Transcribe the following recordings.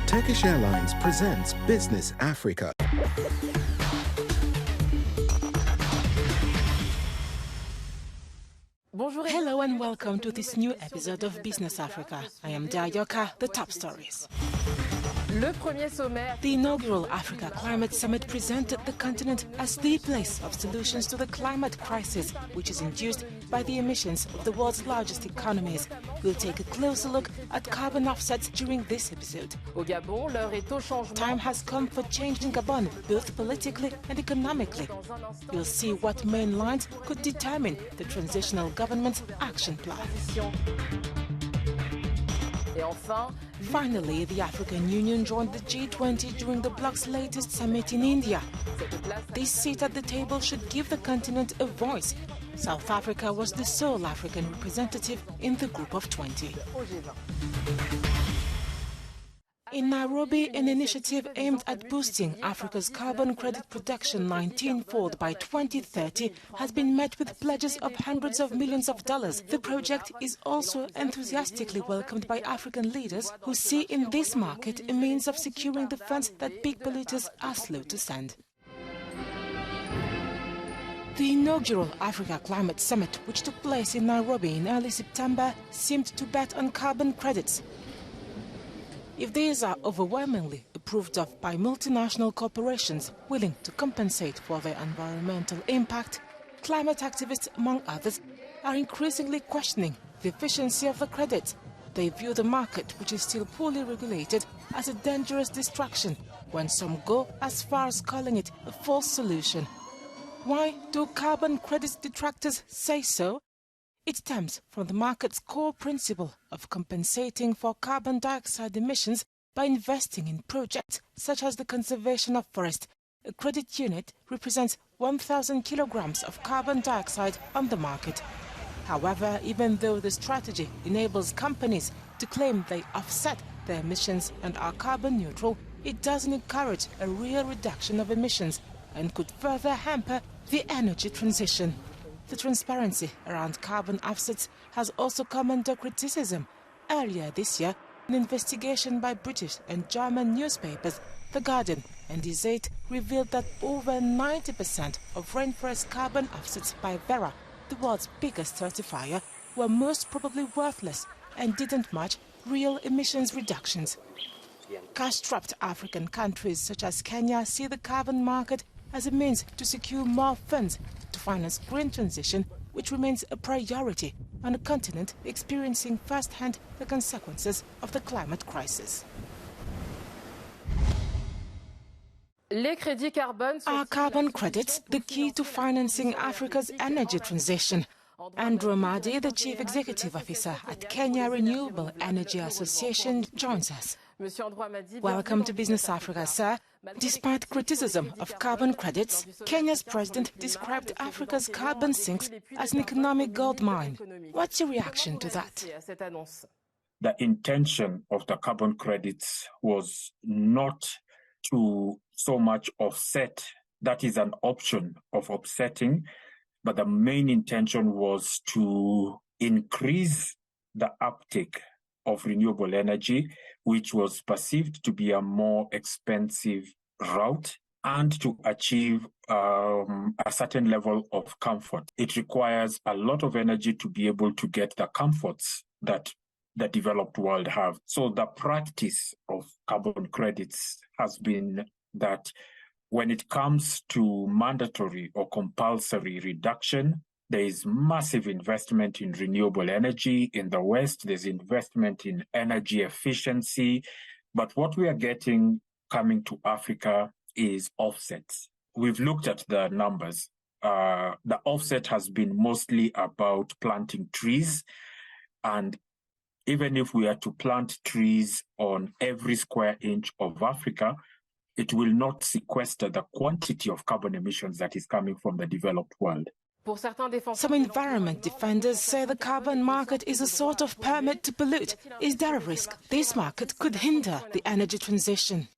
Turkish Airlines presents Business Africa. Hello and welcome to this new episode of Business Africa. I am Dayoka, the top stories. The inaugural Africa Climate Summit presented the continent as the place of solutions to the climate crisis, which is induced by the emissions of the world's largest economies. We'll take a closer look at carbon offsets during this episode. Time has come for change in Gabon, both politically and economically. You'll see what main lines could determine the transitional government's action plan. Finally, the African Union joined the G20 during the bloc's latest summit in India. This seat at the table should give the continent a voice. South Africa was the sole African representative in the group of 20. In Nairobi, an initiative aimed at boosting Africa's carbon credit production 19-fold by 2030 has been met with pledges of hundreds of millions of dollars. The project is also enthusiastically welcomed by African leaders who see in this market a means of securing the funds that big polluters are slow to send. The inaugural Africa Climate Summit, which took place in Nairobi in early September, seemed to bet on carbon credits. If these are overwhelmingly approved of by multinational corporations willing to compensate for their environmental impact, climate activists, among others, are increasingly questioning the efficiency of the credits. They view the market, which is still poorly regulated, as a dangerous distraction, when some go as far as calling it a false solution. Why do carbon credits detractors say so? It stems from the market's core principle of compensating for carbon dioxide emissions by investing in projects such as the conservation of forest. A credit unit represents 1,000 kilograms of carbon dioxide on the market. However, even though the strategy enables companies to claim they offset their emissions and are carbon neutral, it doesn't encourage a real reduction of emissions and could further hamper the energy transition. The transparency around carbon offsets has also come under criticism. Earlier this year, an investigation by British and German newspapers, The Guardian and Die Zeit, revealed that over 90% of rainforest carbon offsets by Vera, the world's biggest certifier, were most probably worthless and didn't match real emissions reductions. Cash-strapped African countries such as Kenya see the carbon market as a means to secure more funds to finance green transition, which remains a priority on a continent experiencing firsthand the consequences of the climate crisis. Are carbon credits the key to financing Africa's energy transition? Andrew Madi, the Chief Executive Officer at Kenya Renewable Energy Association, joins us. Welcome to Business Africa, sir. Despite criticism of carbon credits, Kenya's president described Africa's carbon sinks as an economic goldmine. What's your reaction to that? The intention of the carbon credits was not to so much offset, that is an option of offsetting, but the main intention was to increase the uptake of renewable energy, which was perceived to be a more expensive route, and to achieve a certain level of comfort. It requires a lot of energy to be able to get the comforts that the developed world have. So the practice of carbon credits has been that when it comes to mandatory or compulsory reduction, there is massive investment in renewable energy in the West. There's investment in energy efficiency. But what we are getting coming to Africa is offsets. We've looked at the numbers. The offset has been mostly about planting trees. And even if we are to plant trees on every square inch of Africa, it will not sequester the quantity of carbon emissions that is coming from the developed world. Some environment defenders say the carbon market is a sort of permit to pollute. Is there a risk this market could hinder the energy transition?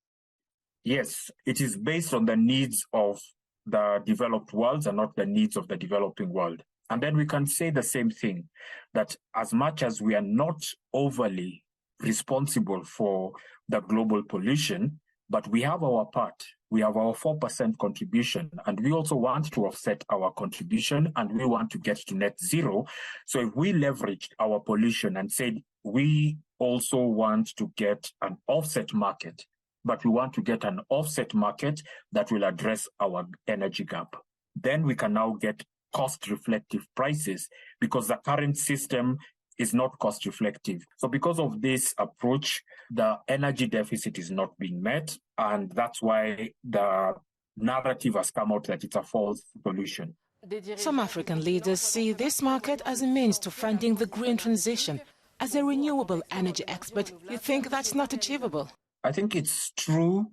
Yes, it is based on the needs of the developed world and not the needs of the developing world. And then we can say the same thing, that as much as we are not overly responsible for the global pollution, but we have our part. We have our 4% contribution, and we also want to offset our contribution, and we want to get to net zero. So if we leveraged our pollution and said we also want to get an offset market, but we want to get an offset market that will address our energy gap, then we can now get cost-reflective prices, because the current system is not cost-reflective. So because of this approach, the energy deficit is not being met, and that's why the narrative has come out that it's a false solution. Some African leaders see this market as a means to funding the green transition. As a renewable energy expert, you think that's not achievable? I think it's true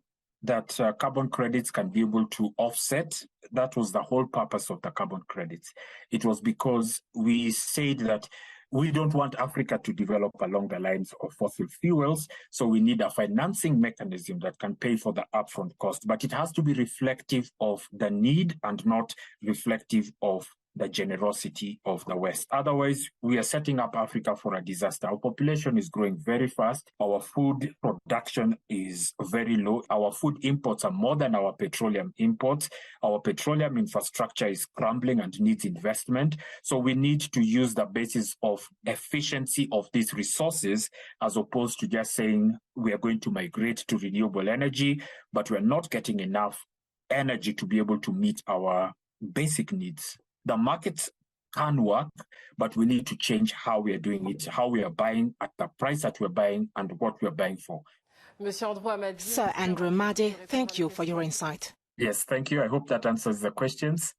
that carbon credits can be able to offset. That was the whole purpose of the carbon credits. It was because we said that we don't want Africa to develop along the lines of fossil fuels, so we need a financing mechanism that can pay for the upfront cost. But it has to be reflective of the need and not reflective of the generosity of the West. Otherwise, we are setting up Africa for a disaster. Our population is growing very fast. Our food production is very low. Our food imports are more than our petroleum imports. Our petroleum infrastructure is crumbling and needs investment. So we need to use the basis of efficiency of these resources, as opposed to just saying we are going to migrate to renewable energy, but we're not getting enough energy to be able to meet our basic needs. The markets can work, but we need to change how we are doing it, how we are buying, at the price that we're buying, and what we're buying for. Sir Andrew Madi, thank you for your insight. Yes, thank you. I hope that answers the questions.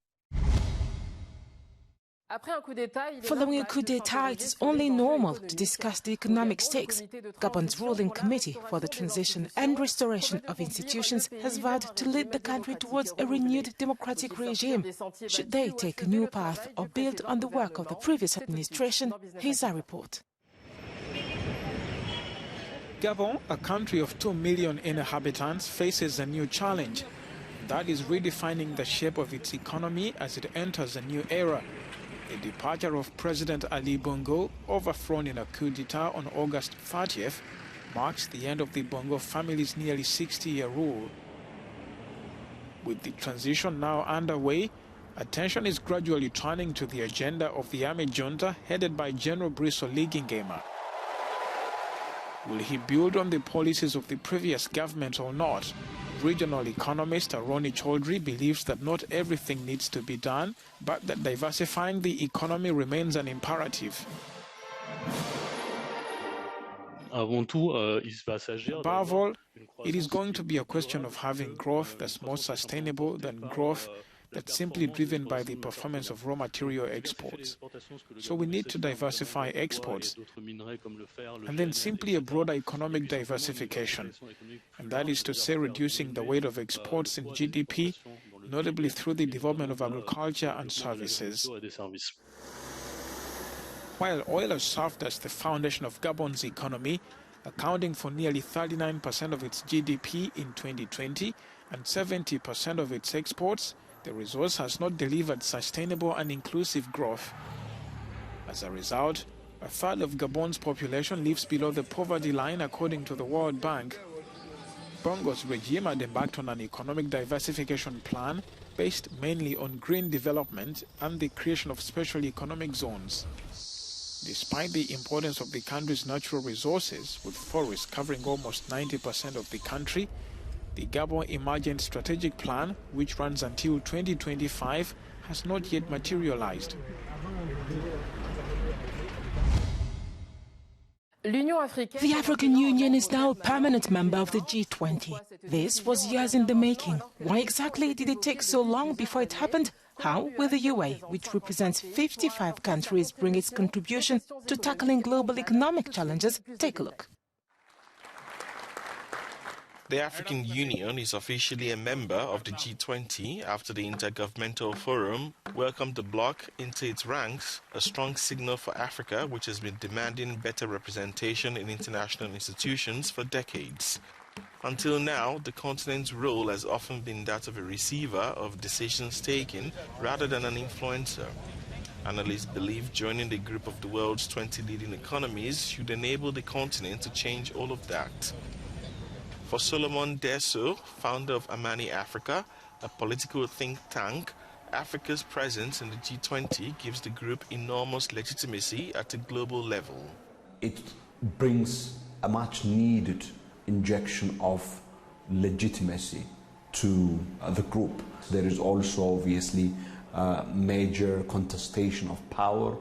Following a coup d'etat, it is only normal to discuss the economic stakes. Gabon's ruling committee for the transition and restoration of institutions has vowed to lead the country towards a renewed democratic regime. Should they take a new path or build on the work of the previous administration? Here's our report. Gabon, a country of 2 million inhabitants, faces a new challenge. That is redefining the shape of its economy as it enters a new era. The departure of President Ali Bongo, overthrown in a coup d'etat on August 30th, marks the end of the Bongo family's nearly 60-year rule. With the transition now underway, attention is gradually turning to the agenda of the army junta headed by General Brice Oligui Nguema. Will he build on the policies of the previous government or not? Regional economist Aroni Chaudhry believes that not everything needs to be done, but that diversifying the economy remains an imperative. Above all, it is going to be a question of having growth that's more sustainable than growth that's simply driven by the performance of raw material exports. So we need to diversify exports, and then simply a broader economic diversification, and that is to say reducing the weight of exports in GDP, notably through the development of agriculture and services. While oil has served as the foundation of Gabon's economy, accounting for nearly 39% of its GDP in 2020 and 70% of its exports, the resource has not delivered sustainable and inclusive growth. As a result, a third of Gabon's population lives below the poverty line, according to the World Bank. Bongo's regime had embarked on an economic diversification plan based mainly on green development and the creation of special economic zones. Despite the importance of the country's natural resources, with forests covering almost 90% of the country, the Gabon Emergent Strategic Plan, which runs until 2025, has not yet materialized. The African Union is now a permanent member of the G20. This was years in the making. Why exactly did it take so long before it happened? How will the UA, which represents 55 countries, bring its contribution to tackling global economic challenges? Take a look. The African Union is officially a member of the G20 after the Intergovernmental Forum welcomed the bloc into its ranks, a strong signal for Africa, which has been demanding better representation in international institutions for decades. Until now, the continent's role has often been that of a receiver of decisions taken rather than an influencer. Analysts believe joining the group of the world's 20 leading economies should enable the continent to change all of that. For Solomon Deso, founder of Amani Africa, a political think tank, Africa's presence in the G20 gives the group enormous legitimacy at a global level. It brings a much needed injection of legitimacy to the group. There is also obviously major contestation of power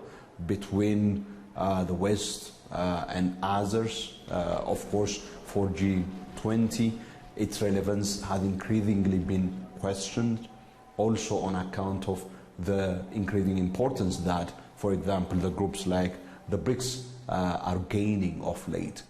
between the West and others. Of course, for G20, its relevance has increasingly been questioned, also on account of the increasing importance that, for example, the groups like the BRICS are gaining of late.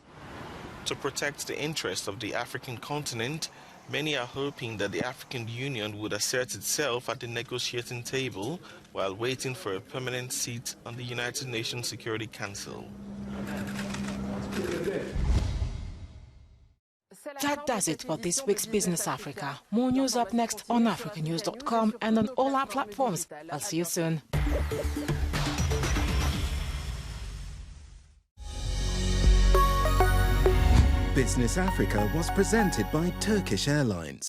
To protect the interests of the African continent, many are hoping that the African Union would assert itself at the negotiating table while waiting for a permanent seat on the United Nations Security Council. That does it for this week's Business Africa. More news up next on Africanews.com and on all our platforms. I'll see you soon. Business Africa was presented by Turkish Airlines.